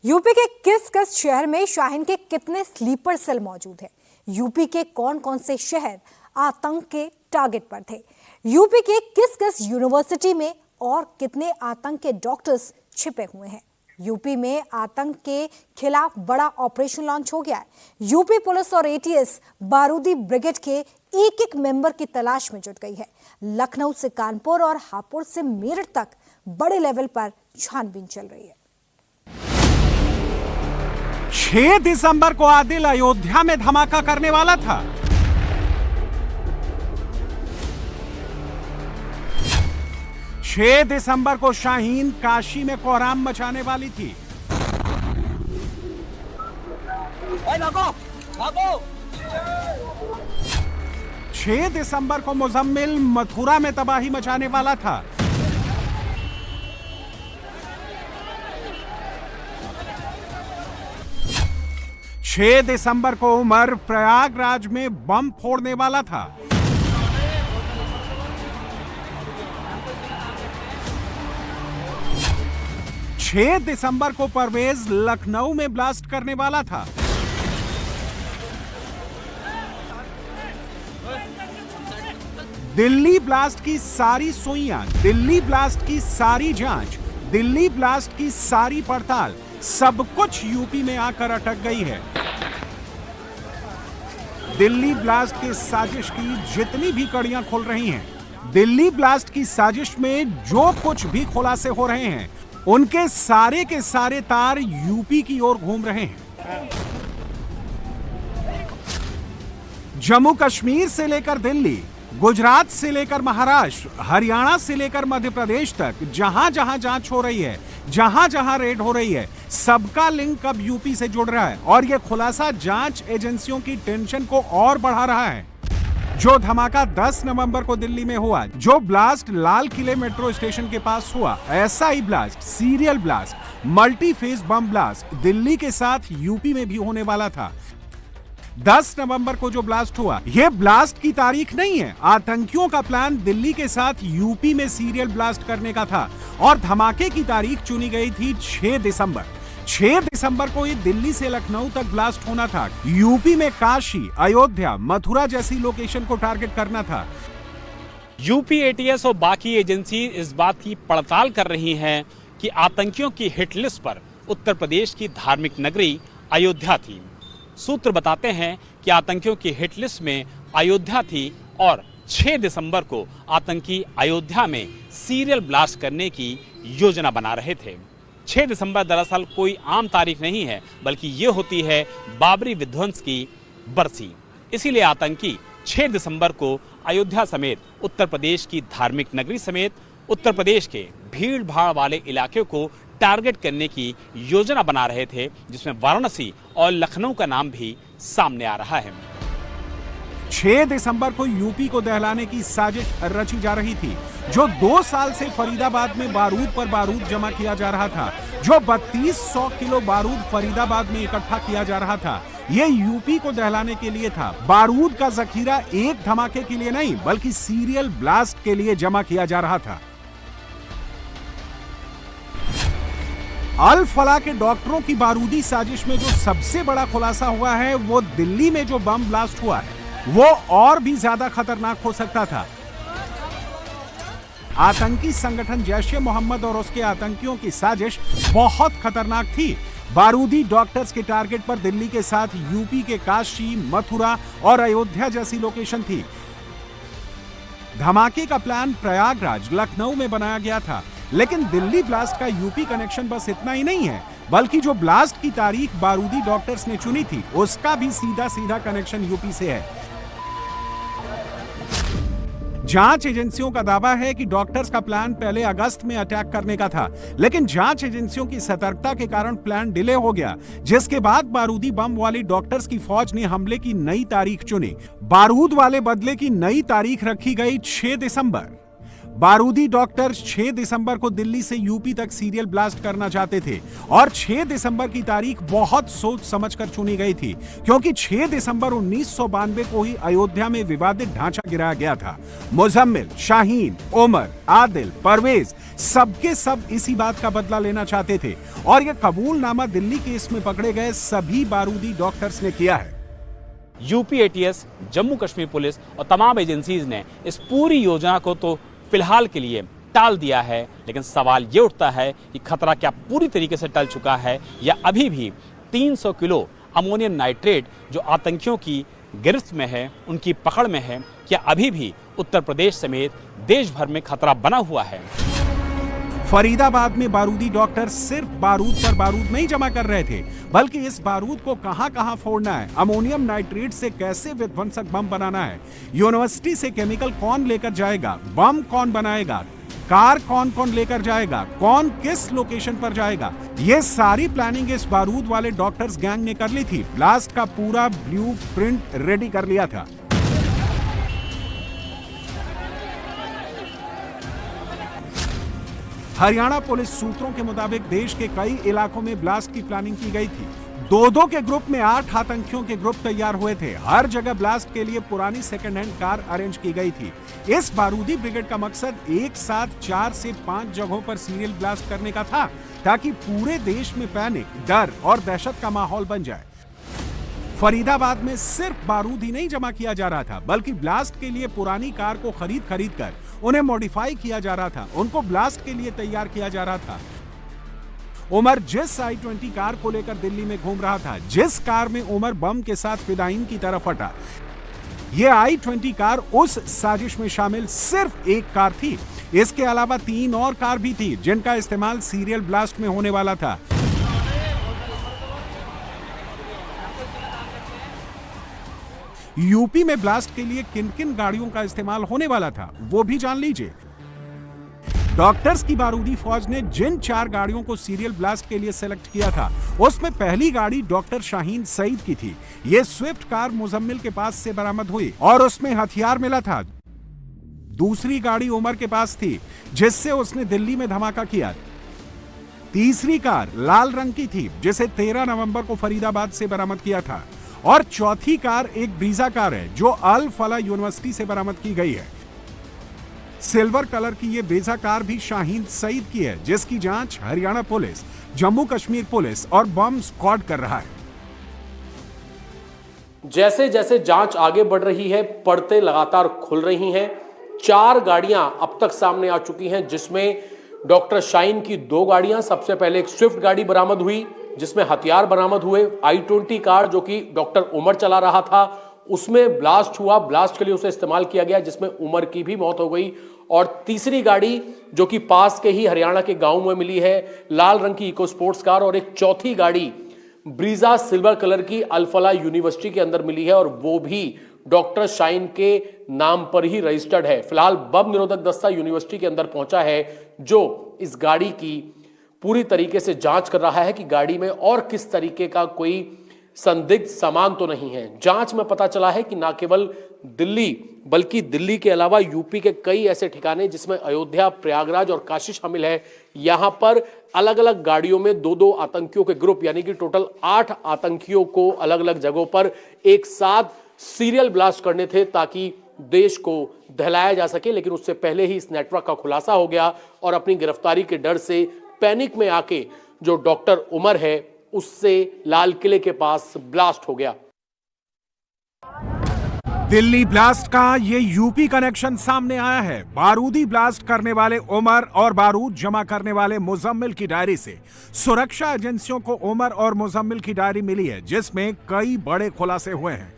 UP के किस किस शहर में शाहीन के कितने स्लीपर सेल मौजूद है? यूपी के कौन कौन से शहर आतंक के टारगेट पर थे? यूपी के किस किस यूनिवर्सिटी में और कितने आतंक के डॉक्टर्स छिपे हुए हैं? यूपी में आतंक के खिलाफ बड़ा ऑपरेशन लॉन्च हो गया है। यूपी पुलिस और एटीएस बारूदी ब्रिगेड के एक एक मेंबर की तलाश में जुट गई है। लखनऊ से कानपुर और हापुड़ से मेरठ तक बड़े लेवल पर छानबीन चल रही है। 6 दिसंबर को आदिल अयोध्या में धमाका करने वाला था। 6 दिसंबर को शाहीन काशी में कोहराम मचाने वाली थी। भागो, भागो। 6 दिसंबर को मुजम्मिल मथुरा में तबाही मचाने वाला था। 6 दिसंबर को उमर प्रयागराज में बम फोड़ने वाला था। 6 दिसंबर को परवेज लखनऊ में ब्लास्ट करने वाला था। दिल्ली ब्लास्ट की सारी सुइयां, दिल्ली ब्लास्ट की सारी जांच, दिल्ली ब्लास्ट की सारी पड़ताल, सब कुछ यूपी में आकर अटक गई है। दिल्ली ब्लास्ट की साजिश की जितनी भी कड़ियां खुल रही हैं, दिल्ली ब्लास्ट की साजिश में जो कुछ भी खुलासे हो रहे हैं, उनके सारे के सारे तार यूपी की ओर घूम रहे हैं। जम्मू कश्मीर से लेकर दिल्ली, गुजरात से लेकर महाराष्ट्र, हरियाणा से लेकर मध्य प्रदेश तक जहां जहां जांच हो रही है, जहां जहां रेड हो रही है, सबका लिंक अब यूपी से जुड़ रहा है और यह खुलासा जांच एजेंसियों की टेंशन को और बढ़ा रहा है। जो धमाका 10 नवंबर को दिल्ली में हुआ, जो ब्लास्ट लाल किले मेट्रो स्टेशन के पास हुआ, ऐसा ही blast, serial blast, multi phase bomb blast Delhi के साथ यूपी में भी होने वाला था। 10 नवंबर को जो ब्लास्ट हुआ, यह ब्लास्ट की तारीख नहीं है। आतंकियों का प्लान दिल्ली के साथ यूपी में सीरियल ब्लास्ट करने का था और धमाके की तारीख चुनी गई थी 6 दिसंबर। 6 दिसंबर को ये दिल्ली से लखनऊ तक ब्लास्ट होना था। यूपी में काशी, अयोध्या, मथुरा जैसी लोकेशन को टारगेट करना था। यूपी एटीएस और बाकी एजेंसी इस बात की पड़ताल कर रही हैं कि आतंकियों की हिट लिस्ट पर उत्तर प्रदेश की धार्मिक नगरी अयोध्या थी। सूत्र बताते हैं कि आतंकियों की हिट लिस्ट में अयोध्या थी और 6 दिसंबर को आतंकी अयोध्या में सीरियल ब्लास्ट करने की योजना बना रहे थे। 6 दिसंबर दरअसल कोई आम तारीख नहीं है, बल्कि ये होती है बाबरी विध्वंस की बरसी। इसीलिए आतंकी 6 दिसंबर को अयोध्या समेत उत्तर प्रदेश की धार्मिक नगरी समेत उत्तर प्रदेश के भीड़ भाड़ वाले इलाके को टारगेट करने की योजना बना रहे थे, जिसमें वाराणसी और लखनऊ का नाम भी सामने आ रहा है। 6 दिसंबर को यूपी को दहलाने की साजिश रची जा रही थी। जो 2 साल से फरीदाबाद में बारूद पर बारूद जमा किया जा रहा था, जो 3200 किलो बारूद फरीदाबाद में इकट्ठा किया जा रहा था, ये यूपी को दहलाने के लिए था। बारूद का जखीरा एक धमाके के लिए नहीं, बल्कि सीरियल ब्लास्ट के लिए जमा किया जा रहा था। अल फला के डॉक्टरों की बारूदी साजिश में जो सबसे बड़ा खुलासा हुआ है, वो दिल्ली में जो बम ब्लास्ट हुआ है, वो और भी ज्यादा खतरनाक हो सकता था। आतंकी संगठन जैश-ए-मोहम्मद और उसके आतंकियों की साजिश बहुत खतरनाक थी। बारूदी डॉक्टर्स के टारगेट पर दिल्ली के साथ यूपी के काशी, मथुरा और अयोध्या जैसी लोकेशन थी। धमाके का प्लान प्रयागराज, लखनऊ में बनाया गया था, लेकिन दिल्ली ब्लास्ट का यूपी कनेक्शन बस इतना ही नहीं है, बल्कि जो ब्लास्ट की तारीख बारूदी डॉक्टर्स ने चुनी थी, उसका भी सीधा सीधा कनेक्शन यूपी से है। जांच एजेंसियों का दावा है कि डॉक्टर्स का प्लान पहले अगस्त में अटैक करने का था, लेकिन जांच एजेंसियों की सतर्कता के कारण प्लान डिले हो गया, जिसके बाद बारूदी बम वाली डॉक्टर्स की फौज ने हमले की नई तारीख चुनी। बारूद वाले बदले की नई तारीख रखी गई 6 दिसंबर। बारूदी डॉक्टर 6 दिसंबर को दिल्ली से यूपी तक सीरियल ब्लास्ट करना चाहते थे और 6 दिसंबर की तारीख बहुत सोच समझकर चुनी गई थी, क्योंकि 6 दिसंबर 1992 को ही अयोध्या में विवादित ढांचा गिराया गया था। मुजम्मिल, शाहीन, उमर, आदिल, परवेज सबके सब इसी बात का बदला लेना चाहते थे और यह कबूलनामा दिल्ली केस में पकड़े गए सभी बारूदी डॉक्टर्स ने किया है। UP ATS, Jammu Kashmir police और तमाम एजेंसीज ने इस पूरी योजना को तो फिलहाल के लिए टाल दिया है, लेकिन सवाल ये उठता है कि खतरा क्या पूरी तरीके से टल चुका है या अभी भी 300 किलो अमोनियम नाइट्रेट जो आतंकियों की गिरफ्त में है, उनकी पकड़ में है, क्या अभी भी उत्तर प्रदेश समेत देश भर में खतरा बना हुआ है। फरीदाबाद में बारूदी डॉक्टर सिर्फ बारूद पर बारूद नहीं जमा कर रहे थे, बल्कि इस बारूद को कहां-कहां फोड़ना है, अमोनियम नाइट्रेट से कैसे विध्वंसक बम बनाना है, यूनिवर्सिटी से केमिकल कौन लेकर जाएगा, बम कौन बनाएगा, कार कौन कौन लेकर जाएगा, कौन किस लोकेशन पर जाएगा, ये सारी प्लानिंग इस बारूद वाले डॉक्टर्स गैंग ने कर ली थी। ब्लास्ट का पूरा ब्लूप्रिंट रेडी कर लिया था। हरियाणा पुलिस सूत्रों के मुताबिक देश के कई इलाकों में ब्लास्ट की प्लानिंग की गई थी। दो के ग्रुप में 8 आतंकियों के ग्रुप तैयार हुए थे। हर जगह ब्लास्ट के लिए पुरानी सेकंड हैंड कार अरेंज की गई थी। इस बारूदी ब्रिगेड का मकसद एक साथ 4 से 5 जगहों पर सीरियल ब्लास्ट करने का था, ताकि पूरे देश में पैनिक, डर और दहशत का माहौल बन जाए। फरीदाबाद में सिर्फ बारूद ही नहीं जमा किया जा रहा था, बल्कि ब्लास्ट के लिए पुरानी कार को खरीद कर उन्हें मॉडिफाई किया जा रहा था, उनको ब्लास्ट के लिए तैयार किया जा रहा था। उमर जिस i20 कार को लेकर दिल्ली में घूम रहा था, जिस कार में उमर बम के साथ फिदायीन की तरफ हटा, यह i20 कार उस साजिश में शामिल सिर्फ एक कार थी। इसके अलावा 3 और कार भी थी जिनका इस्तेमाल सीरियल ब्लास्ट में होने वाला था। यूपी में ब्लास्ट के लिए किन किन गाड़ियों का इस्तेमाल होने वाला था, वो भी जान लीजिए। डॉक्टर्स की बारूदी फौज ने जिन 4 गाड़ियों को सीरियल ब्लास्ट के लिए सेलेक्ट किया था, उसमें पहली गाड़ी डॉक्टर शाहीन सईद की थी। यह स्विफ्ट कार मुजम्मिल के पास से बरामद हुई और उसमें हथियार मिला था। दूसरी गाड़ी उमर के पास थी, जिससे उसने दिल्ली में धमाका किया। तीसरी कार लाल रंग की थी, जिसे 13 नवंबर को फरीदाबाद से बरामद किया था। और चौथी कार एक ब्रीजा कार है, जो अल फला यूनिवर्सिटी से बरामद की गई है। सिल्वर कलर की ये ब्रीजा कार भी शाहीन सईद की है, जिसकी जांच हरियाणा पुलिस, जम्मू कश्मीर पुलिस और बम स्क्वाड कर रहा है। जैसे जैसे जांच आगे बढ़ रही है, परतें लगातार खुल रही हैं। 4 गाड़ियां अब तक सामने आ चुकी हैं, जिसमें डॉक्टर शाहीन की 2 गाड़ियां, सबसे पहले एक स्विफ्ट गाड़ी बरामद हुई जिसमें हथियार बरामद हुए। i20 कार जो कि डॉक्टर उमर चला रहा था, उसमें ब्लास्ट हुआ, ब्लास्ट के लिए उसे इस्तेमाल किया गया, जिसमें उमर की भी मौत हो गई। और तीसरी गाड़ी जो कि पास के ही हरियाणा के गांव में मिली है, लाल रंग की इको स्पोर्ट्स कार। और एक चौथी गाड़ी ब्रीजा सिल्वर कलर की अल-फला यूनिवर्सिटी के अंदर मिली है, और वो भी डॉक्टर शाहीन के नाम पर ही रजिस्टर्ड है। फिलहाल बम निरोधक दस्ता यूनिवर्सिटी के अंदर पहुंचा है, जो इस गाड़ी की पूरी तरीके से जांच कर रहा है कि गाड़ी में और किस तरीके का कोई संदिग्ध सामान तो नहीं है। जांच में पता चला है कि न केवल दिल्ली, बल्कि दिल्ली के अलावा यूपी के कई ऐसे ठिकाने जिसमें अयोध्या, प्रयागराज और काशी शामिल है, यहां पर अलग अलग गाड़ियों में 2-2 आतंकियों के ग्रुप, यानी कि टोटल 8 आतंकियों को अलग अलग जगहों पर एक साथ सीरियल ब्लास्ट करने थे, ताकि देश को दहलाया जा सके। लेकिन उससे पहले ही इस नेटवर्क का खुलासा हो गया और अपनी गिरफ्तारी के डर से पैनिक में आके जो डॉक्टर उमर है, उससे लाल किले के पास ब्लास्ट हो गया। दिल्ली ब्लास्ट का ये यूपी कनेक्शन सामने आया है। बारूदी ब्लास्ट करने वाले उमर और बारूद जमा करने वाले मुजम्मिल की डायरी से सुरक्षा एजेंसियों को उमर और मुजम्मिल की डायरी मिली है, जिसमें कई बड़े खुलासे हुए हैं।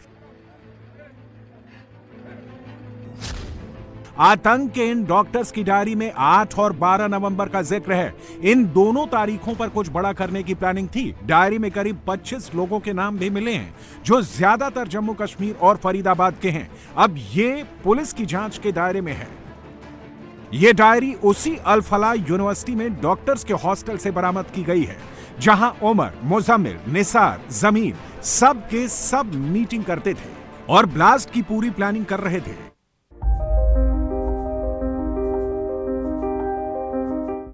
आतंक के इन डॉक्टर्स की डायरी में 8 और 12 नवंबर का जिक्र है। इन दोनों तारीखों पर कुछ बड़ा करने की प्लानिंग थी। डायरी में करीब 25 लोगों के नाम भी मिले हैं, जो ज्यादातर जम्मू कश्मीर और फरीदाबाद के हैं। अब ये पुलिस की जांच के दायरे में है। ये डायरी उसी अल-फला यूनिवर्सिटी में डॉक्टर्स के हॉस्टल से बरामद की गई है, जहां उमर, मुजम्मिल, निसार, जमीर सब के सब मीटिंग करते थे और ब्लास्ट की पूरी प्लानिंग कर रहे थे।